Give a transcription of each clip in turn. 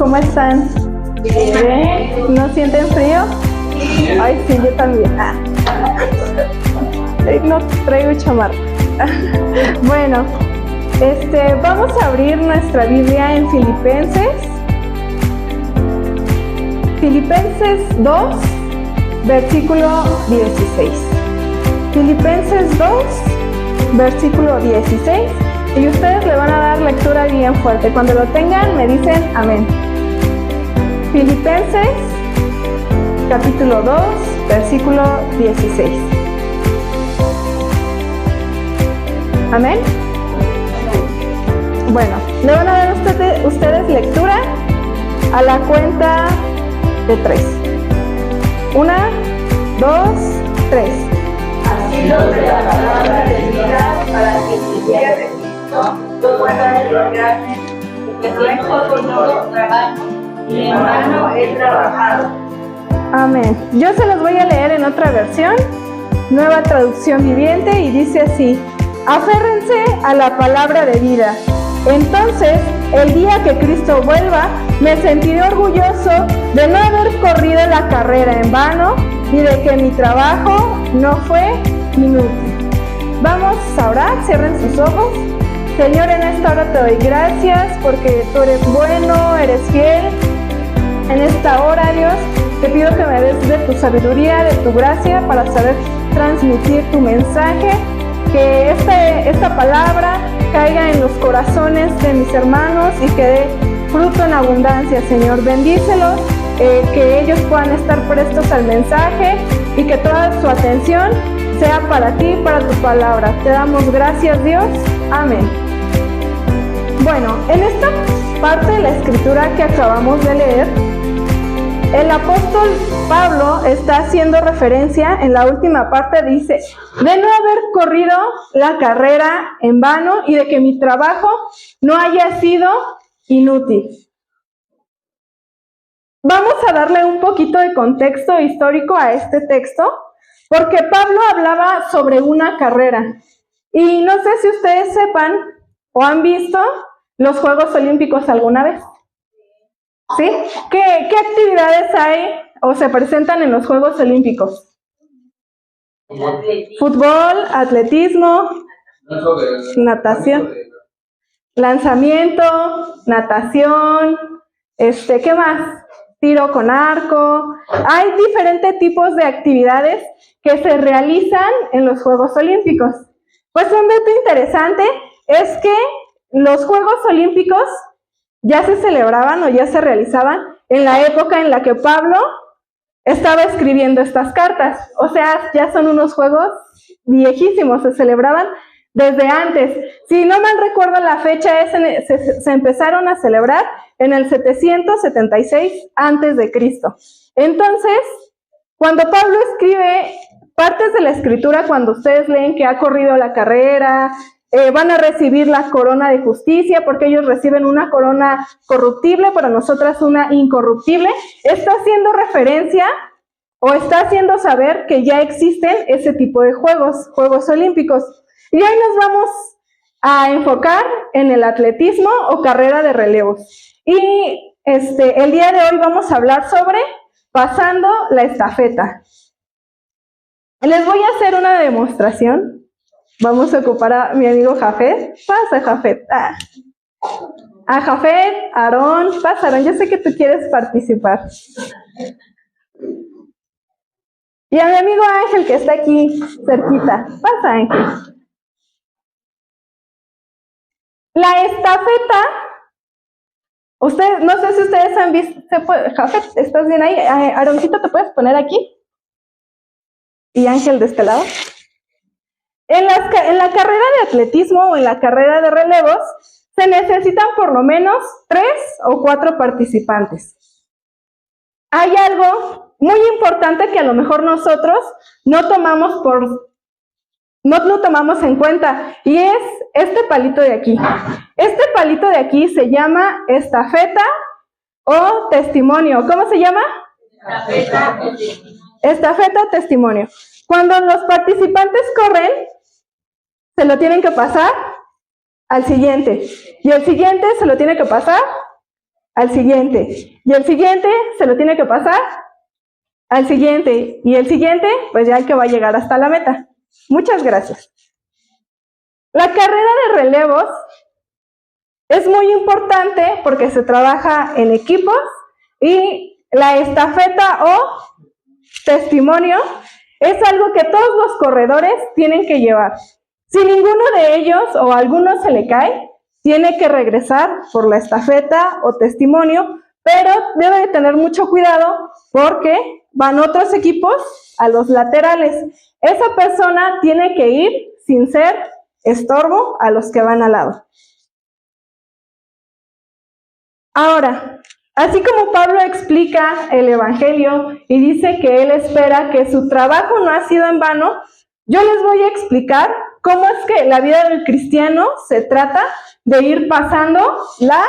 ¿cómo están? Bien. ¿No sienten frío? Ay, sí, yo también. No traigo chamarra. Bueno, vamos a abrir nuestra Biblia en Filipenses 2, versículo 16. Filipenses 2, versículo 16. Y ustedes le van a dar lectura bien fuerte. Cuando lo tengan, me dicen amén. Filipenses, capítulo 2, versículo 16. Amén. Bueno, le van a dar ustedes lectura a la cuenta de 3. 1, 2, 3. Así lo de la palabra de vida para que el día de Cristo yo pueda gloriarme, porque no he podido trabajar y en vano he trabajado. Amén. Yo se los voy a leer en otra versión, Nueva Traducción Viviente, y dice así: aférrense a la palabra de vida. Entonces, el día que Cristo vuelva, me sentiré orgulloso de no haber corrido la carrera en vano y de que mi trabajo no fue inútil. Vamos a orar, cierren sus ojos. Señor, en esta hora te doy gracias porque tú eres bueno, eres fiel. En esta hora, Dios, te pido que me des de tu sabiduría, de tu gracia para saber transmitir tu mensaje, que esta palabra caiga en los corazones de mis hermanos y que dé fruto en abundancia, Señor. Bendícelos, que ellos puedan estar prestos al mensaje y que toda su atención sea para ti, para tu palabra. Te damos gracias, Dios. Amén. Bueno, en esta parte de la escritura que acabamos de leer, el apóstol Pablo está haciendo referencia, en la última parte dice, de no haber corrido la carrera en vano y de que mi trabajo no haya sido inútil. Vamos a darle un poquito de contexto histórico a este texto, porque Pablo hablaba sobre una carrera. Y no sé si ustedes sepan o han visto los Juegos Olímpicos alguna vez. ¿Sí? ¿Qué actividades hay o se presentan en los Juegos Olímpicos? Fútbol, atletismo, natación, lanzamiento, natación, ¿qué más? Tiro con arco. Hay diferentes tipos de actividades que se realizan en los Juegos Olímpicos. Pues un dato interesante es que los Juegos Olímpicos ya se celebraban o ya se realizaban en la época en la que Pablo estaba escribiendo estas cartas. O sea, ya son unos juegos viejísimos, se celebraban desde antes. Si no mal recuerdo la fecha, se empezaron a celebrar en el 776 antes de Cristo. Entonces, cuando Pablo escribe partes de la escritura, cuando ustedes leen que ha corrido la carrera, van a recibir la corona de justicia, porque ellos reciben una corona corruptible, para nosotras una incorruptible, está haciendo referencia o está haciendo saber que ya existen ese tipo de Juegos Olímpicos. Y hoy nos vamos a enfocar en el atletismo o carrera de relevos. Y el día de hoy vamos a hablar sobre pasando la estafeta. Les voy a hacer una demostración. Vamos a ocupar a mi amigo Jafet. Pasa, Jafet. A Jafet, Aarón. Pasa, Aarón. Yo sé que tú quieres participar. Y a mi amigo Ángel, que está aquí cerquita. Pasa, Ángel. La estafeta. No sé si ustedes han visto. Jafet, ¿estás bien ahí? Aaroncito, ¿te puedes poner aquí? Y Ángel de este lado. En la carrera de atletismo o en la carrera de relevos se necesitan por lo menos 3 o 4 participantes. Hay algo muy importante que a lo mejor nosotros no lo tomamos en cuenta, y es este palito de aquí. Este palito de aquí se llama estafeta o testimonio. ¿Cómo se llama? Estafeta o testimonio. Cuando los participantes corren, se lo tienen que pasar al siguiente. Y el siguiente se lo tiene que pasar al siguiente, y el siguiente se lo tiene que pasar al siguiente, y el siguiente, pues ya el que va a llegar hasta la meta. Muchas gracias. La carrera de relevos es muy importante porque se trabaja en equipos, y la estafeta o testimonio es algo que todos los corredores tienen que llevar. Si ninguno de ellos o a alguno se le cae, tiene que regresar por la estafeta o testimonio, pero debe de tener mucho cuidado porque van otros equipos a los laterales. Esa persona tiene que ir sin ser estorbo a los que van al lado. Ahora, así como Pablo explica el Evangelio y dice que él espera que su trabajo no ha sido en vano, yo les voy a explicar cómo es que la vida del cristiano se trata de ir pasando la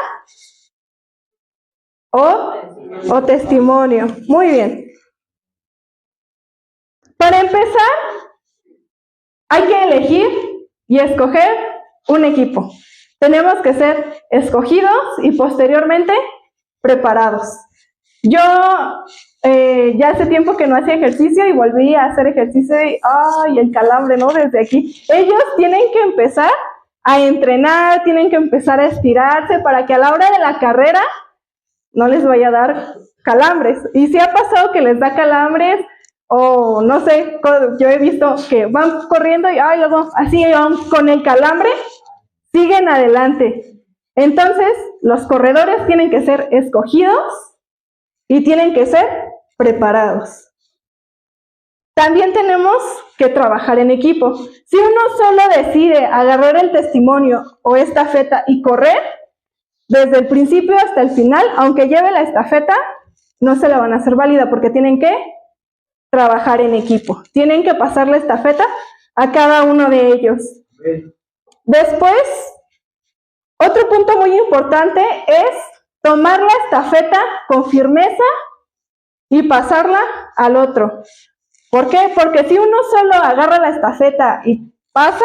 o testimonio. Muy bien. Para empezar, hay que elegir y escoger un equipo. Tenemos que ser escogidos y posteriormente preparados. Yo ya hace tiempo que no hacía ejercicio y volví a hacer ejercicio y ¡ay, el calambre, ¿no? Desde aquí. Ellos tienen que empezar a entrenar, tienen que empezar a estirarse para que a la hora de la carrera no les vaya a dar calambres. Y si ha pasado que les da calambres, o no sé, yo he visto que van corriendo y ay, luego así van con el calambre, siguen adelante. Entonces, los corredores tienen que ser escogidos y tienen que ser preparados. También tenemos que trabajar en equipo. Si uno solo decide agarrar el testimonio o estafeta y correr, desde el principio hasta el final, aunque lleve la estafeta, no se la van a hacer válida porque tienen que trabajar en equipo. Tienen que pasar la estafeta a cada uno de ellos. Después, otro punto muy importante es tomar la estafeta con firmeza y pasarla al otro. ¿Por qué? Porque si uno solo agarra la estafeta y pasa,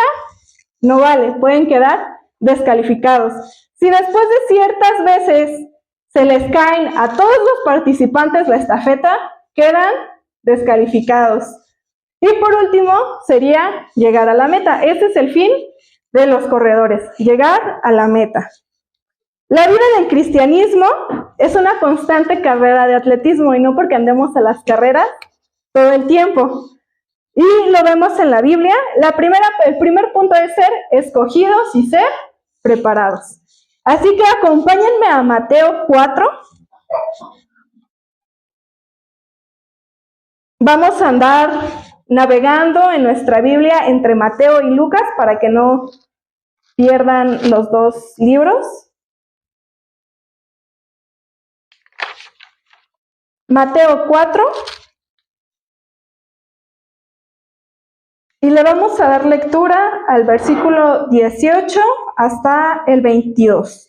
no vale, pueden quedar descalificados. Si después de ciertas veces se les caen a todos los participantes la estafeta, quedan descalificados. Y por último, sería llegar a la meta. Ese es el fin de los corredores, llegar a la meta. La vida del cristianismo es una constante carrera de atletismo y no porque andemos a las carreras todo el tiempo. Y lo vemos en la Biblia. El primer punto es ser escogidos y ser preparados. Así que acompáñenme a Mateo 4. Vamos a andar navegando en nuestra Biblia entre Mateo y Lucas para que no pierdan los dos libros. Mateo 4. Y le vamos a dar lectura al versículo 18 hasta el 22.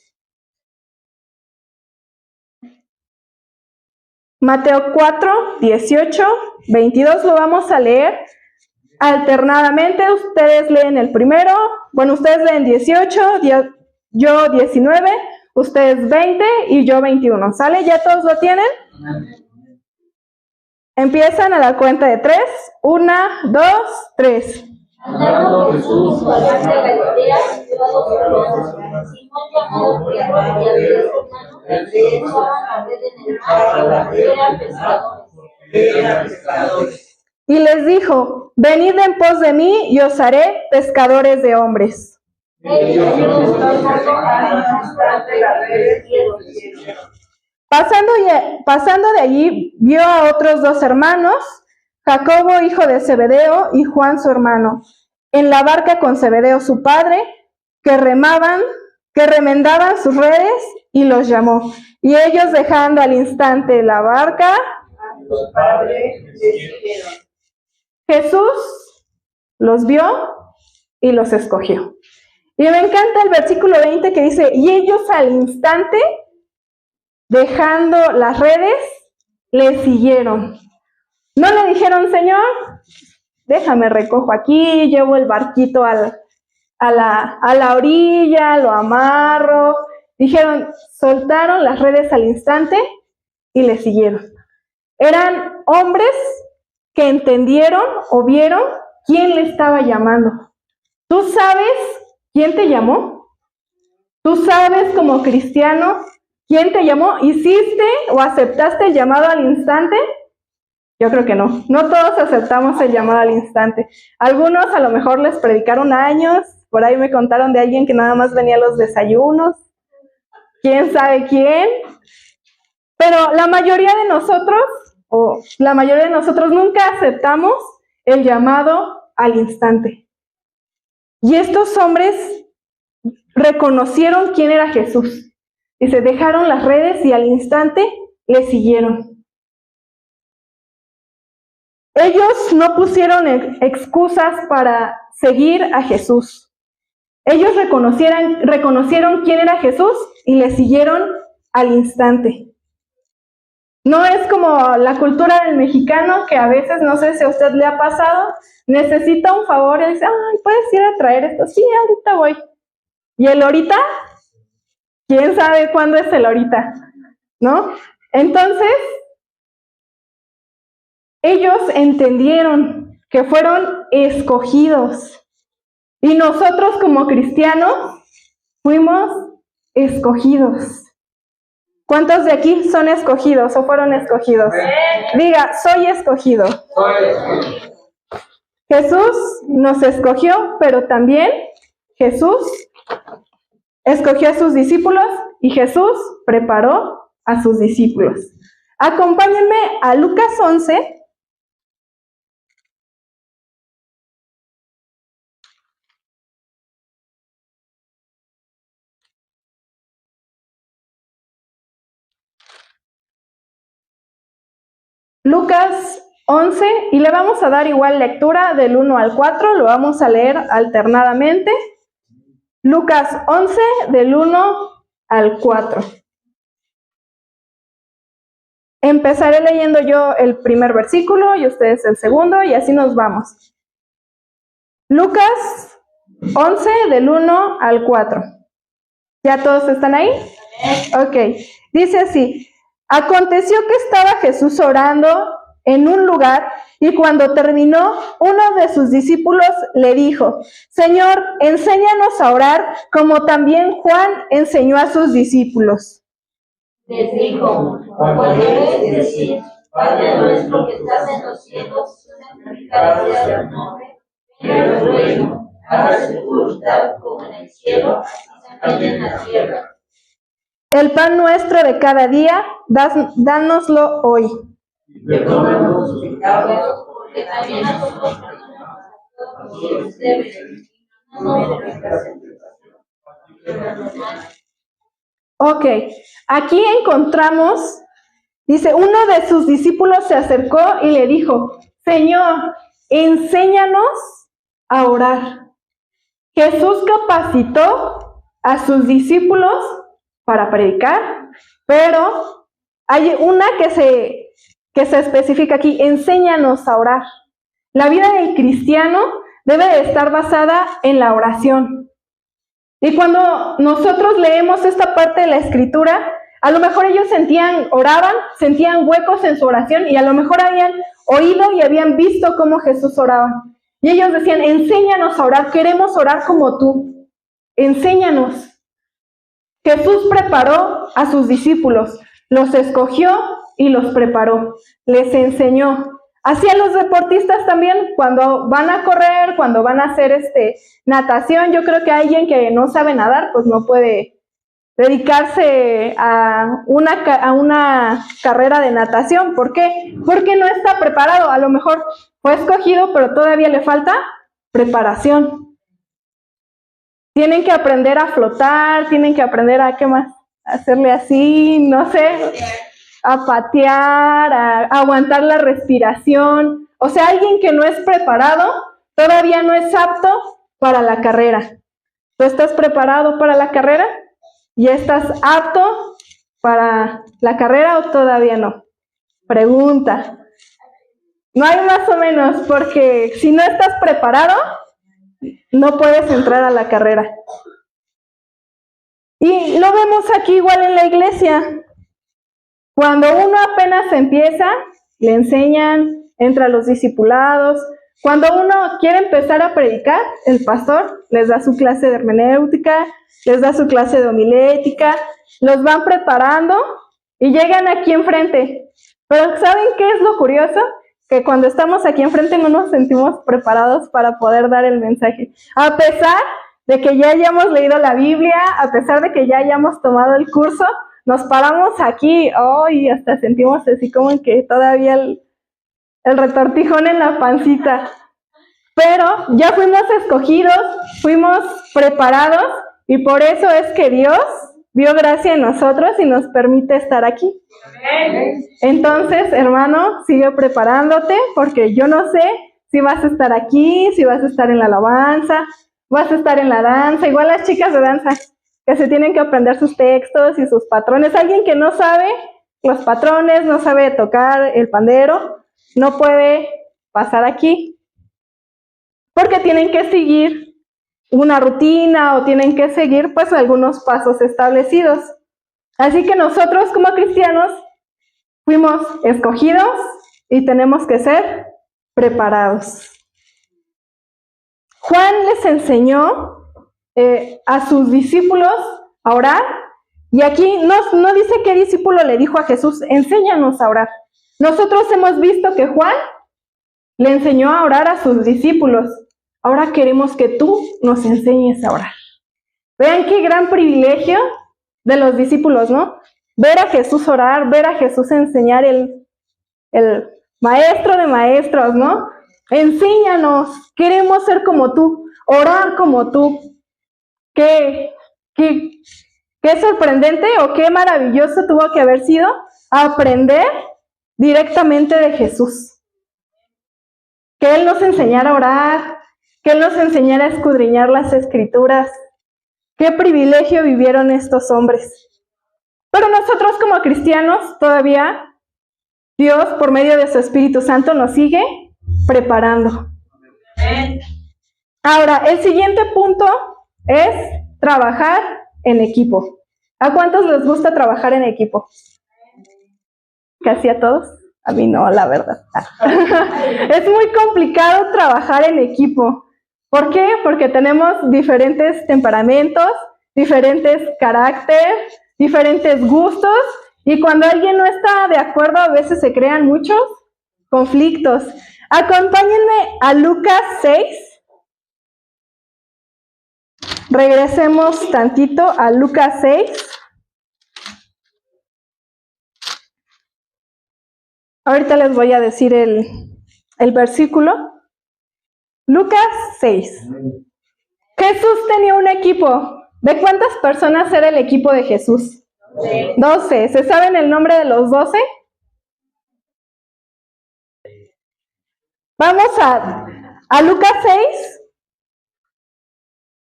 Mateo 4, 18, 22 lo vamos a leer alternadamente. Ustedes leen el primero, ustedes leen 18, yo 19, ustedes 20 y yo 21. ¿Sale? ¿Ya todos lo tienen? Empiezan a la cuenta de 3. 1, 2, 3. Andando Jesús por la Galilea, llevado por Simón llamado Pedro y Andrés hermano, echaban la red en el mar, eran pescadores. Y les dijo: venid en pos de mí y os haré pescadores de hombres. Pasando de allí, vio a otros dos hermanos, Jacobo, hijo de Zebedeo, y Juan, su hermano, en la barca con Zebedeo, su padre, que remendaban sus redes, y los llamó. Y ellos, dejando al instante la barca, Jesús los vio y los escogió. Y me encanta el versículo 20 que dice: y ellos al instante, dejando las redes, le siguieron. No le dijeron: Señor, déjame recojo aquí, llevo el barquito a la orilla, lo amarro, Dijeron, soltaron las redes al instante y le siguieron. Eran hombres que entendieron o vieron quién le estaba llamando. ¿Tú sabes quién te llamó? ¿Tú sabes como cristiano quién te llamó? ¿Hiciste o aceptaste el llamado al instante? Yo creo que no. No todos aceptamos el llamado al instante. Algunos a lo mejor les predicaron años. Por ahí me contaron de alguien que nada más venía a los desayunos. ¿Quién sabe quién? Pero la mayoría de nosotros nunca aceptamos el llamado al instante. Y estos hombres reconocieron quién era Jesús. Y se dejaron las redes y al instante le siguieron. Ellos no pusieron excusas para seguir a Jesús. Ellos reconocieron quién era Jesús y le siguieron al instante. No es como la cultura del mexicano, que a veces, no sé si a usted le ha pasado, necesita un favor y dice, ay, ¿puedes ir a traer esto? Sí, ahorita voy. ¿Y el ahorita? ¿Quién sabe cuándo es el ahorita? ¿No? Entonces, ellos entendieron que fueron escogidos. Y nosotros como cristianos fuimos escogidos. ¿Cuántos de aquí son escogidos o fueron escogidos? Diga, soy escogido. Jesús nos escogió, pero también Jesús escogió a sus discípulos y Jesús preparó a sus discípulos. Acompáñenme a Lucas 11. Lucas 11, y le vamos a dar igual lectura del 1 al 4, lo vamos a leer alternadamente. Lucas 11, del 1 al 4. Empezaré leyendo yo el primer versículo y ustedes el segundo, y así nos vamos. Lucas 11, del 1 al 4. ¿Ya todos están ahí? Ok, dice así. Aconteció que estaba Jesús orando en un lugar y cuando terminó, uno de sus discípulos le dijo, Señor, enséñanos a orar como también Juan enseñó a sus discípulos. Les dijo, como debes decir, Padre nuestro que estás en los cielos, santificado sea tu nombre, venga tu reino, hágase tu voluntad como en el cielo, así también en la tierra. El pan nuestro de cada día, dánoslo hoy. Perdona nuestros pecados, porque también nosotros perdonamos a todos los que nos deben. No nos metas en tentación. Ok, aquí encontramos, dice, uno de sus discípulos se acercó y le dijo, Señor, enséñanos a orar. Jesús capacitó a sus discípulos para predicar, pero hay una que se especifica aquí, enséñanos a orar. La vida del cristiano debe de estar basada en la oración. Y cuando nosotros leemos esta parte de la Escritura, a lo mejor ellos oraban, sentían huecos en su oración y a lo mejor habían oído y habían visto cómo Jesús oraba. Y ellos decían, enséñanos a orar, queremos orar como tú, enséñanos. Jesús preparó a sus discípulos, los escogió y los preparó, les enseñó. Así a los deportistas también, cuando van a correr, cuando van a hacer natación, yo creo que alguien que no sabe nadar, pues no puede dedicarse a una carrera de natación. ¿Por qué? Porque no está preparado. A lo mejor fue escogido, pero todavía le falta preparación. Tienen que aprender a flotar, tienen que aprender a, ¿qué más? A hacerle así, no sé, a patear, a aguantar la respiración. O sea, alguien que no es preparado todavía no es apto para la carrera. ¿Tú estás preparado para la carrera? ¿Ya estás apto para la carrera o todavía no? Pregunta. No hay más o menos, porque si no estás preparado, no puedes entrar a la carrera. Y lo vemos aquí igual en la iglesia. Cuando uno apenas empieza, le enseñan, entra a los discipulados. Cuando uno quiere empezar a predicar, el pastor les da su clase de hermenéutica, les da su clase de homilética, los van preparando y llegan aquí enfrente. Pero ¿saben qué es lo curioso? Que cuando estamos aquí enfrente no nos sentimos preparados para poder dar el mensaje. A pesar de que ya hayamos leído la Biblia, a pesar de que ya hayamos tomado el curso, nos paramos aquí, y hasta sentimos así como que todavía el retortijón en la pancita. Pero ya fuimos escogidos, fuimos preparados, y por eso es que Dios vio gracia en nosotros y nos permite estar aquí. Entonces, hermano, sigue preparándote, porque yo no sé si vas a estar aquí, si vas a estar en la alabanza, vas a estar en la danza, igual las chicas de danza, que se tienen que aprender sus textos y sus patrones. Alguien que no sabe los patrones, no sabe tocar el pandero, no puede pasar aquí, porque tienen que seguir una rutina o tienen que seguir pues algunos pasos establecidos. Así que nosotros como cristianos fuimos escogidos y tenemos que ser preparados. Juan les enseñó a sus discípulos a orar, y aquí no dice qué discípulo le dijo a Jesús, enséñanos a orar. Nosotros hemos visto que Juan le enseñó a orar a sus discípulos. Ahora queremos que tú nos enseñes a orar. Vean qué gran privilegio de los discípulos, ¿no? Ver a Jesús orar, ver a Jesús enseñar, el maestro de maestros, ¿no? Enséñanos, queremos ser como tú, orar como tú. Qué sorprendente o qué maravilloso tuvo que haber sido aprender directamente de Jesús. Que Él nos enseñara a orar, que Él nos enseñara a escudriñar las Escrituras. Qué privilegio vivieron estos hombres. Pero nosotros como cristianos todavía, Dios por medio de su Espíritu Santo nos sigue preparando. Ahora, el siguiente punto es trabajar en equipo. ¿A cuántos les gusta trabajar en equipo? ¿Casi a todos? A mí no, la verdad. Es muy complicado trabajar en equipo. ¿Por qué? Porque tenemos diferentes temperamentos, diferentes caracteres, diferentes gustos, y cuando alguien no está de acuerdo a veces se crean muchos conflictos. Acompáñenme a Lucas 6. Regresemos tantito a Lucas 6. Ahorita les voy a decir el versículo. Lucas 6. Jesús tenía un equipo. ¿De cuántas personas era el equipo de Jesús? 12. ¿Se saben el nombre de los 12? Vamos a Lucas 6.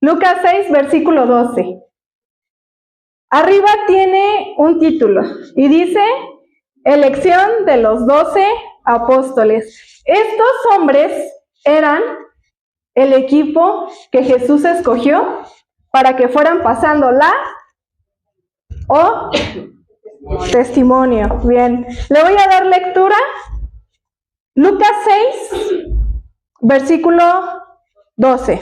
Lucas 6, versículo 12. Arriba tiene un título y dice: elección de los 12 apóstoles. Estos hombres eran el equipo que Jesús escogió para que fueran pasando testimonio. Bien, le voy a dar lectura. Lucas 6, versículo 12.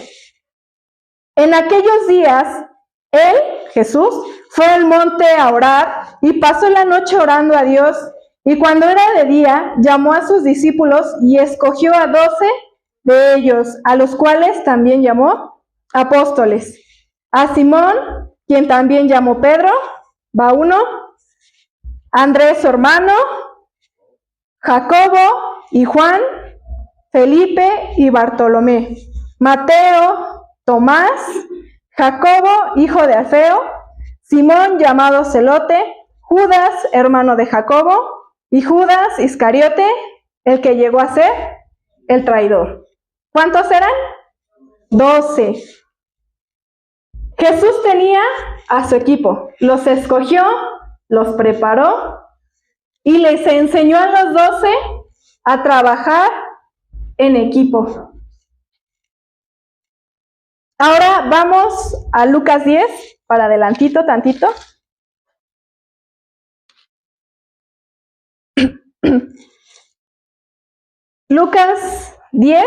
En aquellos días, él, Jesús, fue al monte a orar y pasó la noche orando a Dios. Y cuando era de día, llamó a sus discípulos y escogió a 12 de ellos, a los cuales también llamó apóstoles. A Simón, quien también llamó Pedro, va uno, Andrés su hermano, Jacobo y Juan, Felipe y Bartolomé, Mateo, Tomás, Jacobo, hijo de Alfeo, Simón llamado Celote, Judas, hermano de Jacobo, y Judas Iscariote, el que llegó a ser el traidor. ¿Cuántos eran? 12. Jesús tenía a su equipo, los escogió, los preparó y les enseñó a los 12 a trabajar en equipo. Ahora vamos a Lucas 10 para adelantito tantito. Lucas 10.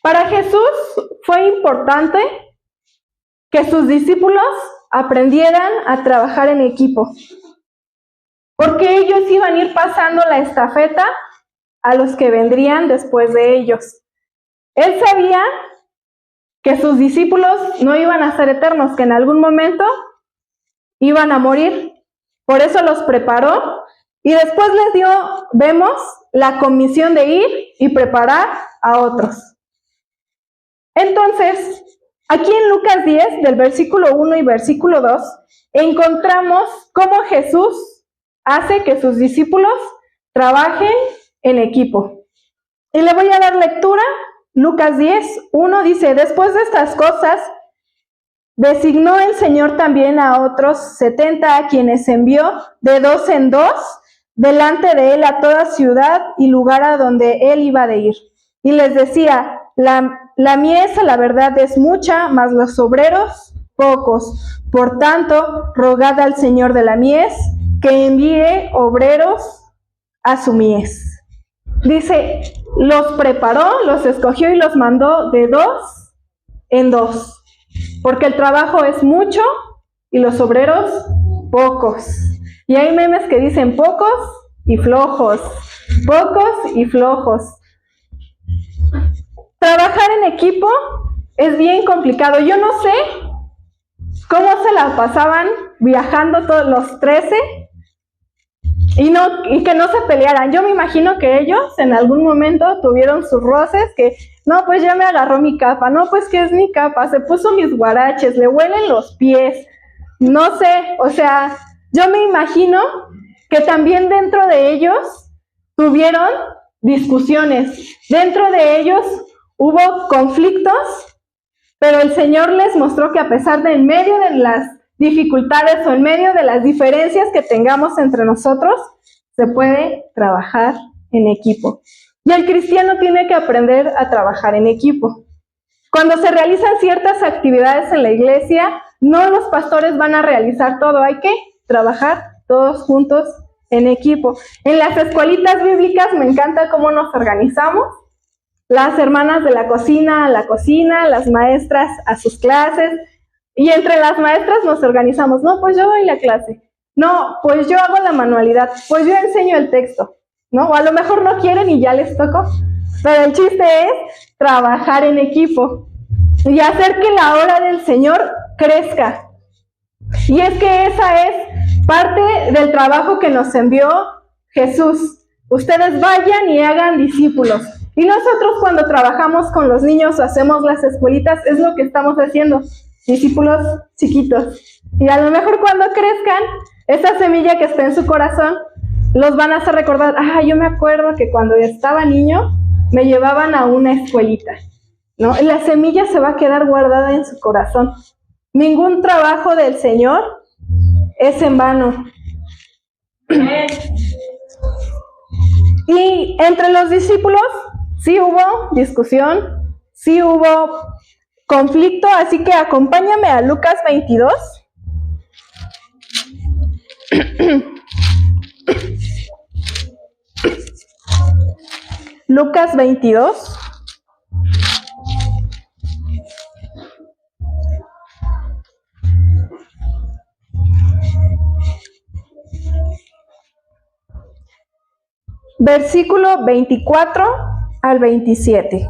Para Jesús fue importante que sus discípulos aprendieran a trabajar en equipo, porque ellos iban a ir pasando la estafeta a los que vendrían después de ellos. Él sabía que sus discípulos no iban a ser eternos, que en algún momento iban a morir. Por eso los preparó y después les dio, vemos, la comisión de ir y preparar a otros. Entonces, aquí en Lucas 10, del versículo 1 y versículo 2, encontramos cómo Jesús hace que sus discípulos trabajen en equipo. Y le voy a dar lectura. Lucas 10, 1 dice: después de estas cosas, designó el Señor también a otros 70, a quienes envió de 2 en 2, delante de él a toda ciudad y lugar a donde él iba de ir. Y les decía: la mies, a la verdad, es mucha, mas los obreros pocos. Por tanto, rogad al Señor de la mies que envíe obreros a su mies. Dice, los preparó, los escogió y los mandó de 2 en 2, porque el trabajo es mucho y los obreros pocos. Y hay memes que dicen pocos y flojos, pocos y flojos. Trabajar en equipo es bien complicado. Yo no sé cómo se la pasaban viajando todos los 13 y que no se pelearan. Yo me imagino que ellos en algún momento tuvieron sus roces, que no, pues ya me agarró mi capa, no, pues que es mi capa, se puso mis guaraches, le huelen los pies, no sé, o sea, yo me imagino que también dentro de ellos tuvieron discusiones, dentro de ellos hubo conflictos, pero el Señor les mostró que a pesar de en medio de las dificultades o en medio de las diferencias que tengamos entre nosotros, se puede trabajar en equipo. Y el cristiano tiene que aprender a trabajar en equipo. Cuando se realizan ciertas actividades en la iglesia, no los pastores van a realizar todo, hay que trabajar todos juntos en equipo. En las escuelitas bíblicas me encanta cómo nos organizamos. Las hermanas de la cocina a la cocina, las maestras a sus clases, y entre las maestras nos organizamos. No, pues yo doy la clase. No, pues yo hago la manualidad. Pues yo enseño el texto, ¿no? O a lo mejor no quieren y ya les tocó. Pero el chiste es trabajar en equipo y hacer que la obra del Señor crezca. Y es que esa es parte del trabajo que nos envió Jesús. Ustedes vayan y hagan discípulos. Y nosotros cuando trabajamos con los niños o hacemos las escuelitas, es lo que estamos haciendo. Discípulos chiquitos. Y a lo mejor cuando crezcan, esa semilla que está en su corazón, los van a hacer recordar, yo me acuerdo que cuando estaba niño, me llevaban a una escuelita, ¿no? La semilla se va a quedar guardada en su corazón. Ningún trabajo del Señor es en vano. Y entre los discípulos, sí hubo discusión, sí hubo conflicto, así que acompáñame a Lucas 22. Lucas 22. Versículo 24 al 27.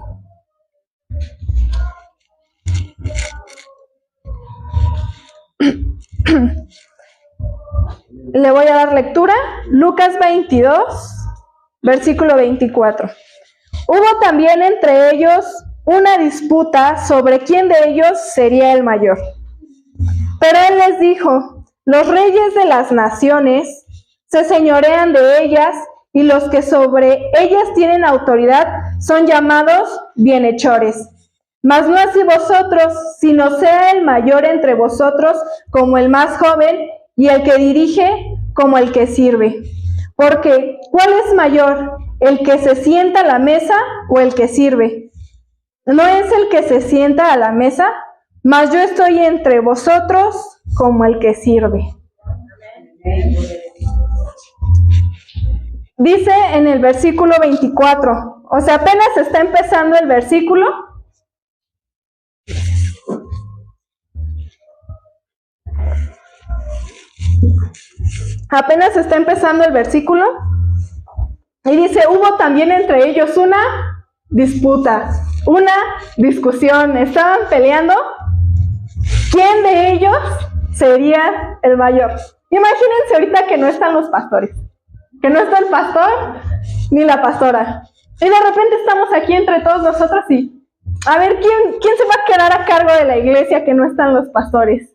Le voy a dar lectura. Lucas 22, versículo 24. Hubo también entre ellos una disputa sobre quién de ellos sería el mayor. Pero él les dijo: los reyes de las naciones se señorean de ellas, y los que sobre ellas tienen autoridad son llamados bienhechores. Mas no así vosotros, sino sea el mayor entre vosotros como el más joven, y el que dirige como el que sirve. Porque, ¿cuál es mayor, el que se sienta a la mesa o el que sirve? ¿No es el que se sienta a la mesa? mas yo estoy entre vosotros como el que sirve. Dice en el versículo 24, o sea, apenas está empezando el versículo. Apenas está empezando el versículo. Y dice, hubo también entre ellos una disputa, una discusión. Estaban peleando quién de ellos sería el mayor. Imagínense ahorita que no están los pastores, que no está el pastor ni la pastora. Y de repente estamos aquí entre todos nosotros y a ver quién se va a quedar a cargo de la iglesia que no están los pastores.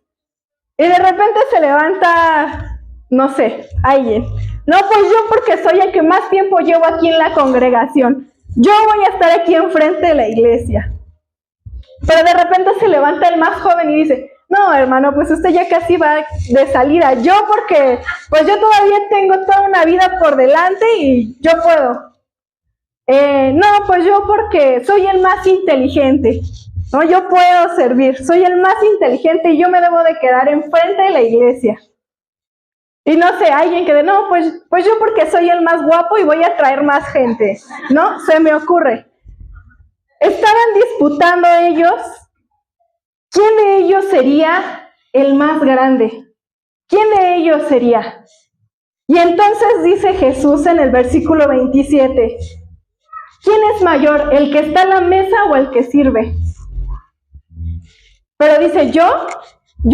Y de repente se levanta, no sé, alguien. No, pues yo porque soy el que más tiempo llevo aquí en la congregación. Yo voy a estar aquí enfrente de la iglesia. Pero de repente se levanta el más joven y dice, no, hermano, pues usted ya casi va de salida. Yo porque, pues yo todavía tengo toda una vida por delante y yo puedo. No, pues yo porque soy el más inteligente. No, yo puedo servir. Soy el más inteligente y yo me debo de quedar enfrente de la iglesia. Y no sé, alguien que de, no, pues yo porque soy el más guapo y voy a traer más gente. No, se me ocurre. Estaban disputando ellos. ¿Quién de ellos sería el más grande? ¿Quién de ellos sería? Y entonces dice Jesús en el versículo 27, ¿quién es mayor, el que está a la mesa o el que sirve? Pero dice, yo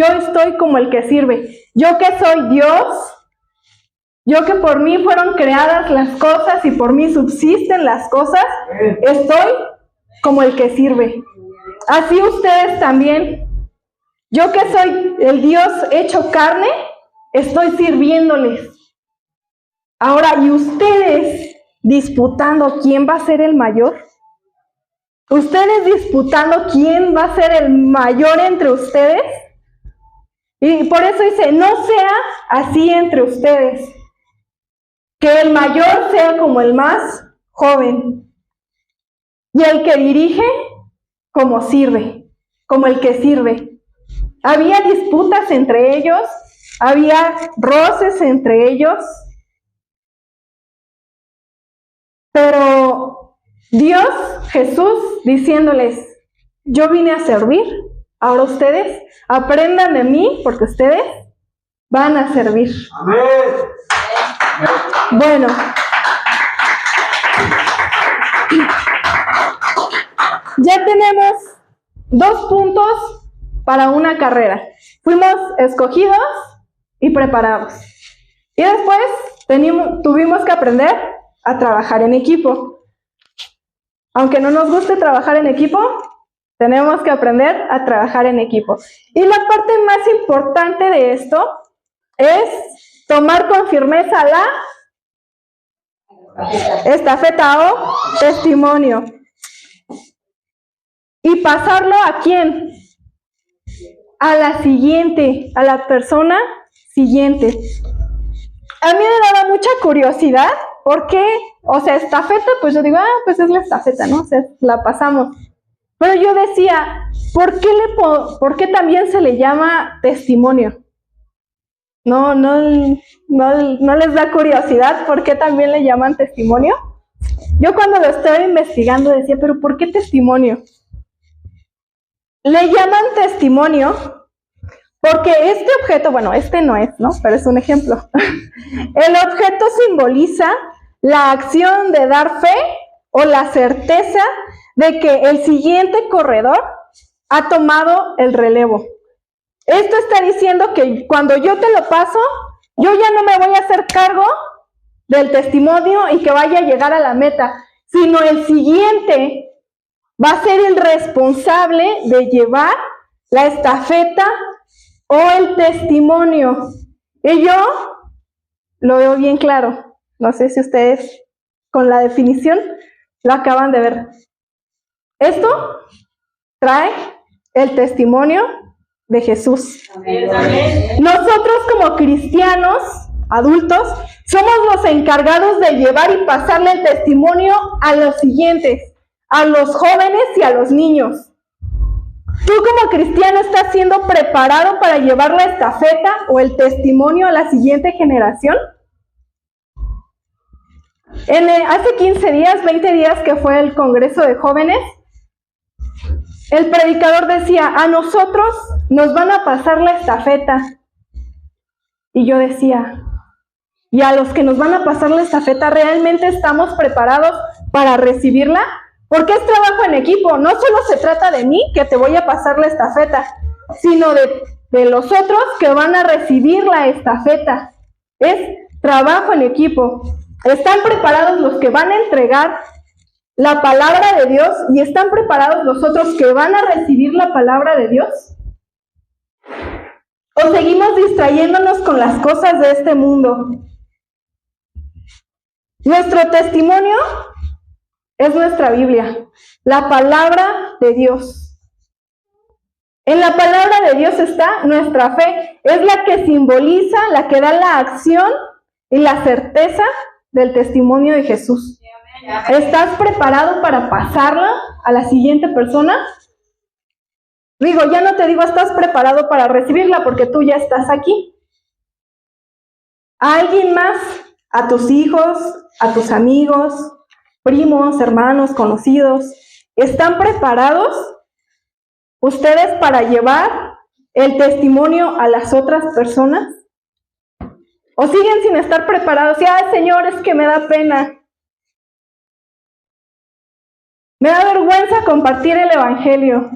estoy como el que sirve. Yo que soy Dios, yo que por mí fueron creadas las cosas y por mí subsisten las cosas, estoy como el que sirve. Así ustedes también. Yo que soy el Dios hecho carne, estoy sirviéndoles. Ahora, ¿y ustedes disputando quién va a ser el mayor? ¿Ustedes disputando quién va a ser el mayor entre ustedes? Y por eso dice, no sea así entre ustedes. Que el mayor sea como el más joven. Y el que dirige, como sirve, como el que sirve. Había disputas entre ellos, había roces entre ellos, pero Dios, Jesús, diciéndoles, yo vine a servir, ahora ustedes aprendan de mí, porque ustedes van a servir. Amén. Bueno, ya tenemos 2 puntos para una carrera. Fuimos escogidos y preparados. Y después tuvimos que aprender a trabajar en equipo. Aunque no nos guste trabajar en equipo, tenemos que aprender a trabajar en equipo. Y la parte más importante de esto es tomar con firmeza la estafeta o testimonio. ¿Y pasarlo a quién? A la siguiente, a la persona siguiente. A mí me daba mucha curiosidad, porque, o sea, estafeta, pues yo digo, pues es la estafeta, ¿no? O sea, la pasamos. Pero yo decía, ¿por qué también se le llama testimonio? ¿No les da curiosidad por qué también le llaman testimonio? Yo cuando lo estaba investigando decía, ¿pero por qué testimonio? Le llaman testimonio porque este objeto, bueno, este no es, ¿no? Pero es un ejemplo. El objeto simboliza la acción de dar fe o la certeza de que el siguiente corredor ha tomado el relevo. Esto está diciendo que cuando yo te lo paso, yo ya no me voy a hacer cargo del testimonio y que vaya a llegar a la meta, sino el siguiente va a ser el responsable de llevar la estafeta o el testimonio. Y yo lo veo bien claro. No sé si ustedes con la definición lo acaban de ver. Esto trae el testimonio de Jesús. Amén. Nosotros como cristianos adultos somos los encargados de llevar y pasarle el testimonio a los siguientes, a los jóvenes y a los niños. ¿Tú como cristiano estás siendo preparado para llevar la estafeta o el testimonio a la siguiente generación? Hace 15 días, 20 días que fue el Congreso de Jóvenes, el predicador decía, a nosotros nos van a pasar la estafeta. Y yo decía, ¿y a los que nos van a pasar la estafeta realmente estamos preparados para recibirla? Porque es trabajo en equipo, no solo se trata de mí que te voy a pasar la estafeta, sino de los otros que van a recibir la estafeta. Es trabajo en equipo. ¿Están preparados los que van a entregar la palabra de Dios y están preparados los otros que van a recibir la palabra de Dios? ¿O seguimos distrayéndonos con las cosas de este mundo? Nuestro testimonio es nuestra Biblia, la palabra de Dios. En la palabra de Dios está nuestra fe, es la que simboliza, la que da la acción y la certeza del testimonio de Jesús. ¿Estás preparado para pasarla a la siguiente persona? Digo, ya no te digo, estás preparado para recibirla porque tú ya estás aquí. ¿A alguien más? ¿A tus hijos? ¿A tus amigos? ¿Primos, hermanos, conocidos? ¿Están preparados ustedes para llevar el testimonio a las otras personas? ¿O siguen sin estar preparados? Y, ay, Señor, es que me da pena. Me da vergüenza compartir el Evangelio.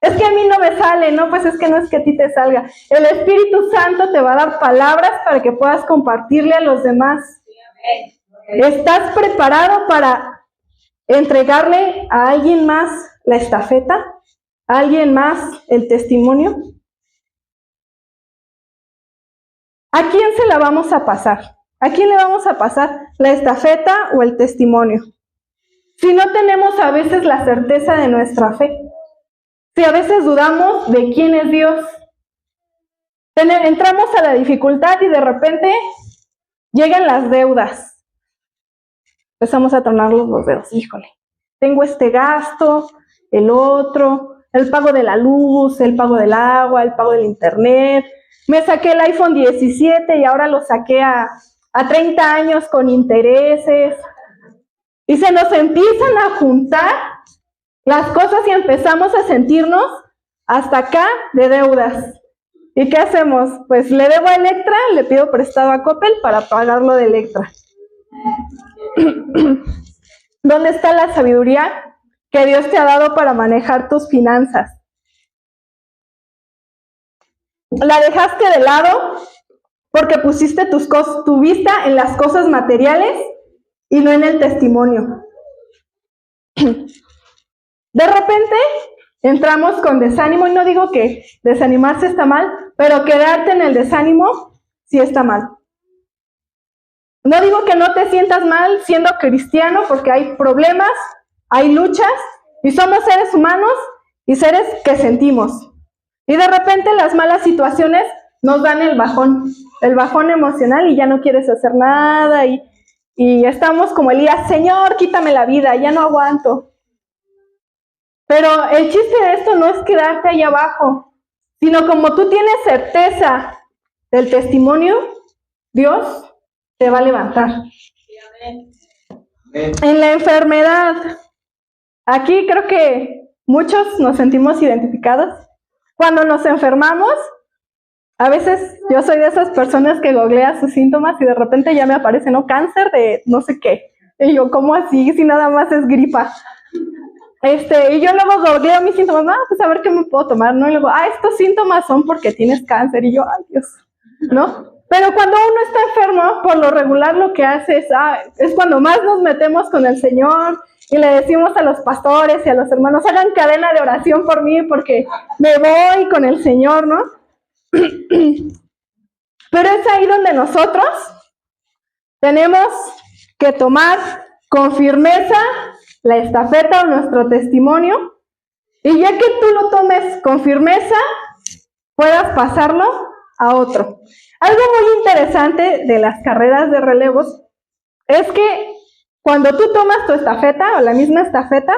Es que a mí no me sale, no, pues es que no es que a ti te salga. El Espíritu Santo te va a dar palabras para que puedas compartirle a los demás. ¿Estás preparado para entregarle a alguien más la estafeta? ¿A alguien más el testimonio? ¿A quién se la vamos a pasar? ¿A quién le vamos a pasar la estafeta o el testimonio? Si no tenemos a veces la certeza de nuestra fe, si a veces dudamos de quién es Dios, entramos a la dificultad y de repente llegan las deudas. Empezamos a tronarnos los dedos. Híjole, tengo este gasto, el otro, el pago de la luz, el pago del agua, el pago del internet. Me saqué el iPhone 17 y ahora lo saqué a 30 años con intereses. Y se nos empiezan a juntar las cosas y empezamos a sentirnos hasta acá de deudas. ¿Y qué hacemos? Pues le debo a Electra, le pido prestado a Coppel para pagarlo de Electra. ¿Dónde está la sabiduría que Dios te ha dado para manejar tus finanzas? ¿La dejaste de lado porque pusiste tu vista en las cosas materiales y no en el testimonio? De repente entramos con desánimo, y no digo que desanimarse está mal, pero quedarte en el desánimo sí está mal. No digo que no te sientas mal siendo cristiano, porque hay problemas, hay luchas, y somos seres humanos y seres que sentimos. Y de repente las malas situaciones nos dan el bajón emocional y ya no quieres hacer nada y estamos como Elías, Señor, quítame la vida, ya no aguanto. Pero el chiste de esto no es quedarte ahí abajo, sino como tú tienes certeza del testimonio, Dios te va a levantar. En la enfermedad, aquí creo que muchos nos sentimos identificados. Cuando nos enfermamos, a veces yo soy de esas personas que googlea sus síntomas y de repente ya me aparece, ¿no? Cáncer de no sé qué. Y yo, ¿cómo así? Si nada más es gripa. Y yo luego googleo mis síntomas, pues a ver qué me puedo tomar, ¿no? Y luego, estos síntomas son porque tienes cáncer. Y yo, ay Dios, ¿no? Pero cuando uno está enfermo, por lo regular lo que hace es cuando más nos metemos con el Señor y le decimos a los pastores y a los hermanos, hagan cadena de oración por mí porque me voy con el Señor, ¿no? Pero es ahí donde nosotros tenemos que tomar con firmeza la estafeta o nuestro testimonio, y ya que tú lo tomes con firmeza, puedas pasarlo a otro. Algo muy interesante de las carreras de relevos es que cuando tú tomas tu estafeta o la misma estafeta,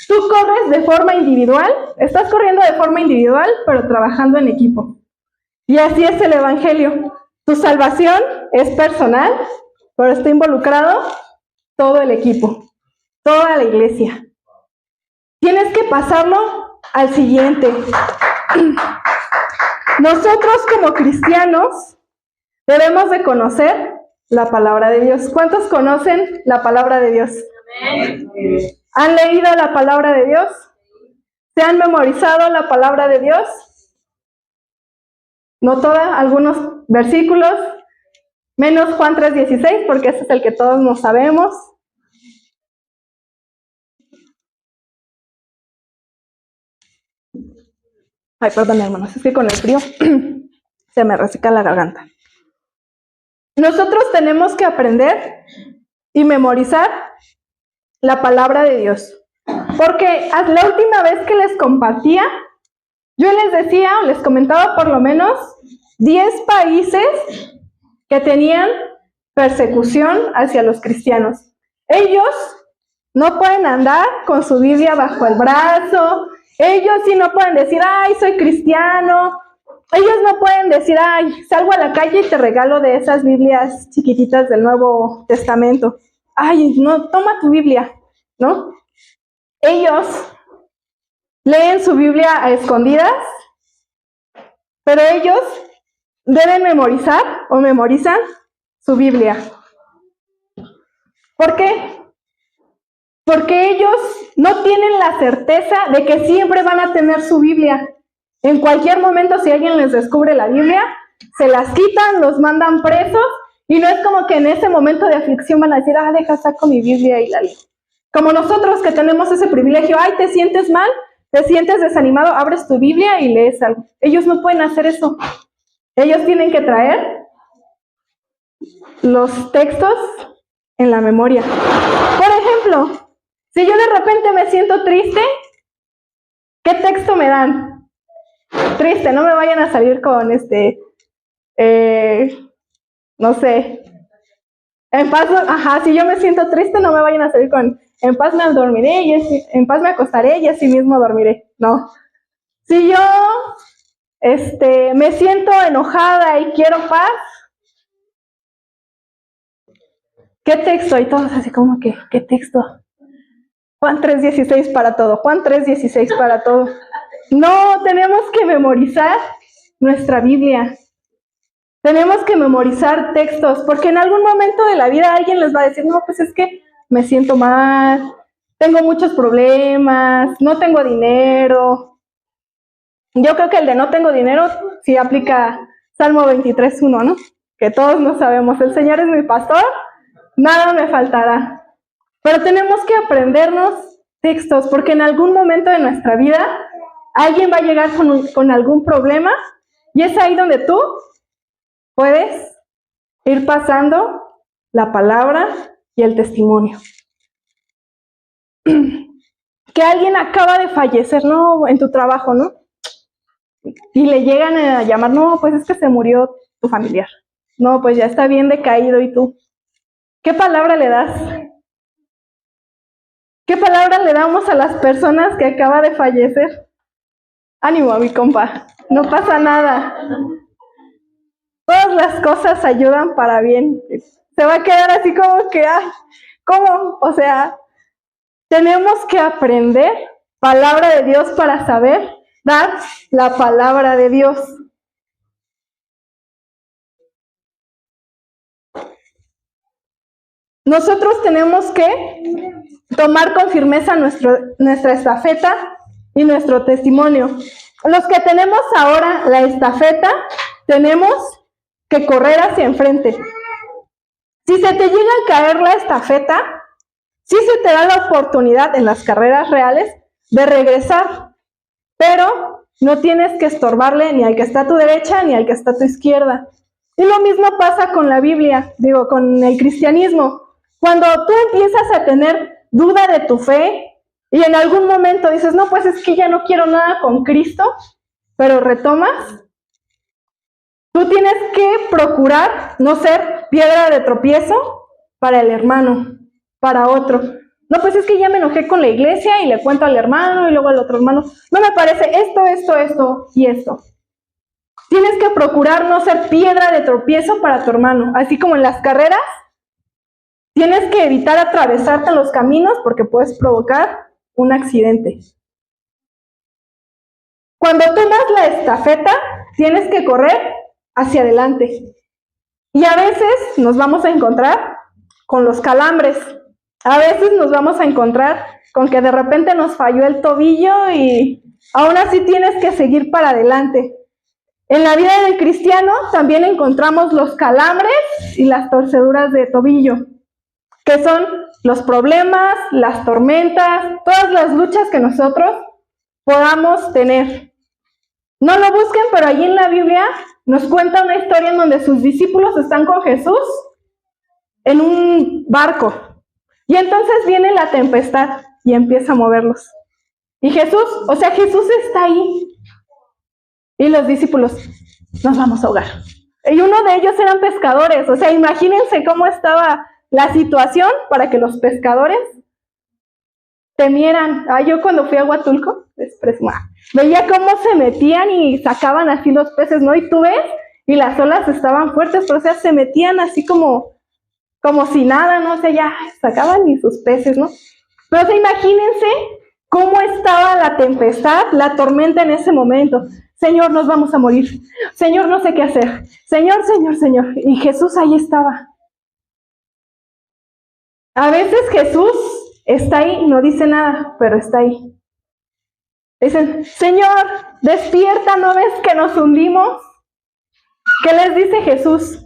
Tú corres de forma individual, estás corriendo de forma individual, pero trabajando en equipo. Y así es el Evangelio. Tu salvación es personal, pero está involucrado todo el equipo, toda la iglesia. Tienes que pasarlo al siguiente. Nosotros como cristianos debemos de conocer la palabra de Dios. ¿Cuántos conocen la palabra de Dios? Amén. ¿Han leído la palabra de Dios? ¿Se han memorizado la palabra de Dios? No toda, algunos versículos, menos Juan 3:16, porque ese es el que todos nos sabemos. Ay, perdón, hermanos, es que con el frío se me reseca la garganta. Nosotros tenemos que aprender y memorizar la palabra de Dios. Porque la última vez que les compartía, yo les decía, les comentaba por lo menos 10 países que tenían persecución hacia los cristianos. Ellos no pueden andar con su Biblia bajo el brazo. Ellos sí no pueden decir, ay, soy cristiano. Ellos no pueden decir, ay, salgo a la calle y te regalo de esas Biblias chiquititas del Nuevo Testamento. Ay, no, toma tu Biblia, ¿no? Ellos leen su Biblia a escondidas, pero ellos deben memorizar o memorizan su Biblia. ¿Por qué? Porque ellos no tienen la certeza de que siempre van a tener su Biblia. En cualquier momento, si alguien les descubre la Biblia, se las quitan, los mandan presos, y no es como que en ese momento de aflicción van a decir, deja, saco mi Biblia y la leo. Como nosotros que tenemos ese privilegio, ay, te sientes mal, te sientes desanimado, abres tu Biblia y lees algo. Ellos no pueden hacer eso. Ellos tienen que traer los textos en la memoria. Por ejemplo, si yo de repente me siento triste, ¿qué texto me dan? Triste, no me vayan a salir con no sé, en paz, si yo me siento triste, no me vayan a salir con, en paz me dormiré, en paz me acostaré y así mismo dormiré. No. Si yo me siento enojada y quiero paz, ¿qué texto? Y todos así como que, ¿qué texto? Juan 3:16 para todo, Juan 3:16 para todo. No, tenemos que memorizar nuestra Biblia. Tenemos que memorizar textos, porque en algún momento de la vida alguien les va a decir, no, pues es que me siento mal, tengo muchos problemas, no tengo dinero. Yo creo que el de no tengo dinero sí aplica Salmo 23:1, ¿no? Que todos no sabemos, el Señor es mi pastor, nada me faltará. Pero tenemos que aprendernos textos, porque en algún momento de nuestra vida alguien va a llegar con algún problema, y es ahí donde tú puedes ir pasando la palabra y el testimonio. Que alguien acaba de fallecer, no, en tu trabajo, ¿no? Y le llegan a llamar, no, pues es que se murió tu familiar. No, pues ya está bien decaído, ¿y tú? ¿Qué palabra le das? ¿Qué palabra le damos a las personas que acaba de fallecer? Ánimo, a mi compa, no pasa nada. Todas las cosas ayudan para bien. Se va a quedar así como que, ¿cómo? O sea, tenemos que aprender palabra de Dios para saber dar la palabra de Dios. Nosotros tenemos que tomar con firmeza nuestra estafeta y nuestro testimonio. Los que tenemos ahora la estafeta, tenemos que correr hacia enfrente. Si se te llega a caer la estafeta, sí se te da la oportunidad en las carreras reales de regresar, pero no tienes que estorbarle ni al que está a tu derecha ni al que está a tu izquierda. Y lo mismo pasa con la Biblia, con el cristianismo. Cuando tú empiezas a tener duda de tu fe y en algún momento dices, no, pues es que ya no quiero nada con Cristo, pero retomas, tú tienes que procurar no ser piedra de tropiezo para el hermano, para otro. No, pues es que ya me enojé con la iglesia y le cuento al hermano y luego al otro hermano. No me parece esto y esto. Tienes que procurar no ser piedra de tropiezo para tu hermano. Así como en las carreras, tienes que evitar atravesarte en los caminos porque puedes provocar un accidente. Cuando tomas la estafeta, tienes que correr hacia adelante. Y a veces nos vamos a encontrar con los calambres. A veces nos vamos a encontrar con que de repente nos falló el tobillo y aún así tienes que seguir para adelante. En la vida del cristiano también encontramos los calambres y las torceduras de tobillo, que son los problemas, las tormentas, todas las luchas que nosotros podamos tener. No lo busquen, pero allí en la Biblia nos cuenta una historia en donde sus discípulos están con Jesús en un barco. Y entonces viene la tempestad y empieza a moverlos. Y Jesús está ahí. Y los discípulos, nos vamos a ahogar. Y uno de ellos eran pescadores. O sea, imagínense cómo estaba la situación para que los pescadores temieran. Yo cuando fui a Huatulco, veía cómo se metían y sacaban así los peces, ¿no? Y tú ves, y las olas estaban fuertes, pero o sea, se metían así como si nada, ¿no? O sea, ya sacaban ni sus peces, ¿no? Pero o sea, imagínense cómo estaba la tempestad, la tormenta en ese momento. Señor, nos vamos a morir. Señor, no sé qué hacer. Señor, Señor, Señor. Y Jesús ahí estaba. A veces Jesús está ahí y no dice nada, pero está ahí. Dicen, Señor, despierta, ¿no ves que nos hundimos? ¿Qué les dice Jesús?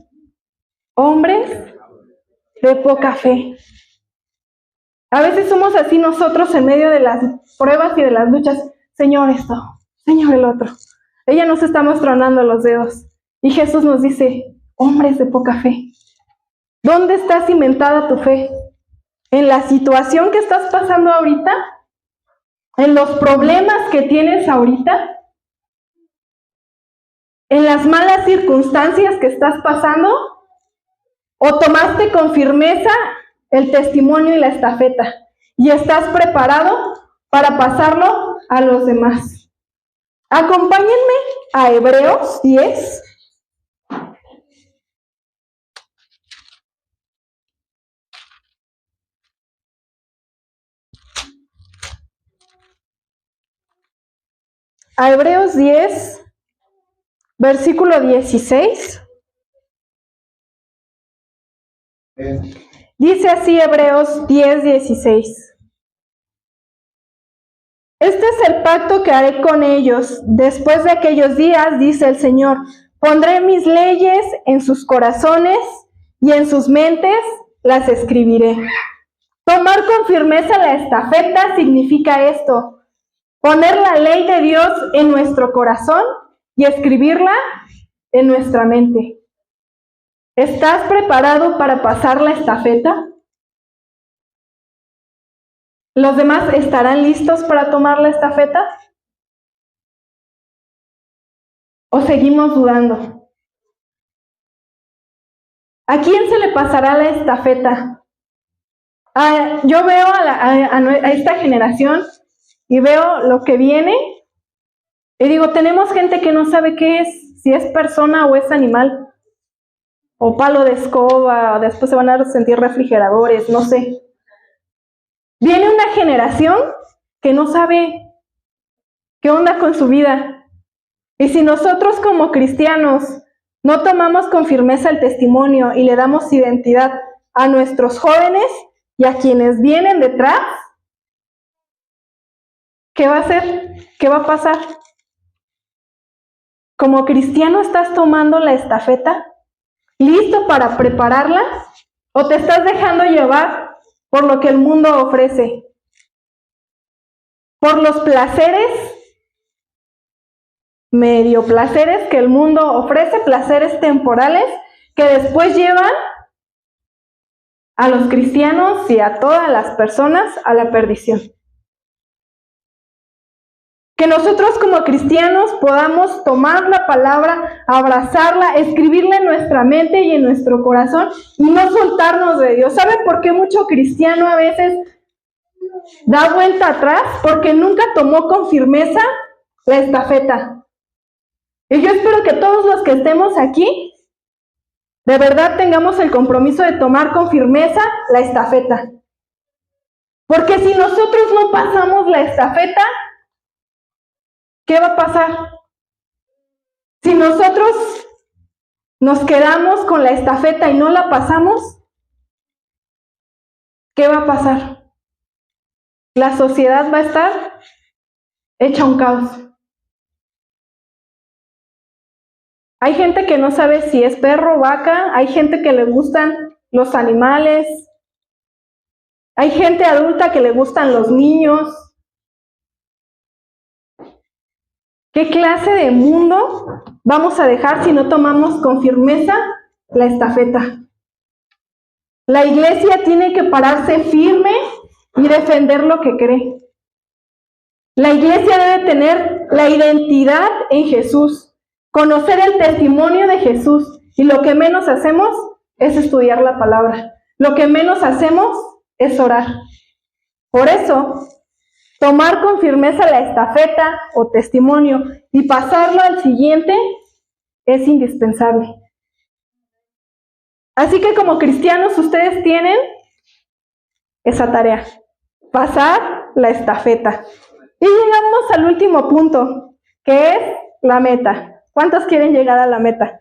Hombres de poca fe. A veces somos así nosotros en medio de las pruebas y de las luchas. Señor esto, Señor el otro. Ella nos está tronando los dedos. Y Jesús nos dice, hombres de poca fe. ¿Dónde está cimentada tu fe? ¿En la situación que estás pasando ahorita? ¿En los problemas que tienes ahorita? ¿En las malas circunstancias que estás pasando? ¿O tomaste con firmeza el testimonio y la estafeta y estás preparado para pasarlo a los demás? Acompáñenme a Hebreos 10. A Hebreos 10, versículo 16. Dice así Hebreos 10, 16. Este es el pacto que haré con ellos. Después de aquellos días, dice el Señor, pondré mis leyes en sus corazones y en sus mentes las escribiré. Tomar con firmeza la estafeta significa esto, poner la ley de Dios en nuestro corazón y escribirla en nuestra mente. ¿Estás preparado para pasar la estafeta? ¿Los demás estarán listos para tomar la estafeta? ¿O seguimos dudando? ¿A quién se le pasará la estafeta? Yo veo a esta generación y veo lo que viene y digo, tenemos gente que no sabe qué es, si es persona o es animal, o palo de escoba, o después se van a sentir refrigeradores, no sé. Viene una generación que no sabe qué onda con su vida. Y si nosotros como cristianos no tomamos con firmeza el testimonio y le damos identidad a nuestros jóvenes y a quienes vienen detrás, ¿qué va a hacer? ¿Qué va a pasar? ¿Como cristiano estás tomando la estafeta? ¿Listo para prepararla? ¿O te estás dejando llevar por lo que el mundo ofrece? Por los placeres, medio placeres que el mundo ofrece, placeres temporales que después llevan a los cristianos y a todas las personas a la perdición. Que nosotros como cristianos podamos tomar la palabra, abrazarla, escribirla en nuestra mente y en nuestro corazón y no soltarnos de Dios. ¿Saben por qué mucho cristiano a veces da vuelta atrás porque nunca tomó con firmeza la estafeta. Y yo espero que todos los que estemos aquí, de verdad tengamos el compromiso de tomar con firmeza la estafeta. Porque si nosotros no pasamos la estafeta, ¿qué va a pasar? Si nosotros nos quedamos con la estafeta y no la pasamos, ¿qué va a pasar? La sociedad va a estar hecha un caos. Hay gente que no sabe si es perro o vaca, hay gente que le gustan los animales, hay gente adulta que le gustan los niños. ¿Qué clase de mundo vamos a dejar si no tomamos con firmeza la estafeta? La iglesia tiene que pararse firme y defender lo que cree. La iglesia debe tener la identidad en Jesús, conocer el testimonio de Jesús, y lo que menos hacemos es estudiar la palabra. Lo que menos hacemos es orar. Por eso, tomar con firmeza la estafeta o testimonio y pasarlo al siguiente es indispensable. Así que como cristianos ustedes tienen esa tarea, pasar la estafeta. Y llegamos al último punto, que es la meta. ¿Cuántos quieren llegar a la meta?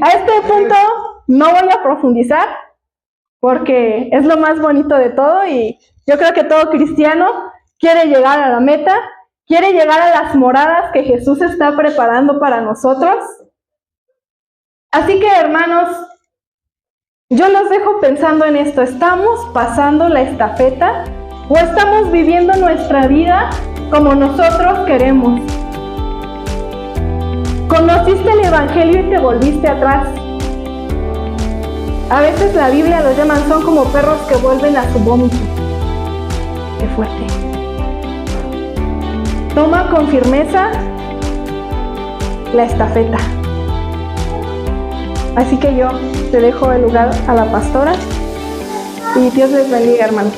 A este punto no voy a profundizar porque es lo más bonito de todo y yo creo que todo cristiano quiere llegar a la meta, quiere llegar a las moradas que Jesús está preparando para nosotros. Así que, hermanos, yo los dejo pensando en esto. ¿Estamos pasando la estafeta o estamos viviendo nuestra vida como nosotros queremos? ¿Conociste el Evangelio y te volviste atrás? A veces la Biblia los llaman, son como perros que vuelven a su vómito. ¡Qué fuerte! Toma con firmeza la estafeta. Así que yo te dejo el lugar a la pastora y Dios les bendiga, hermanos.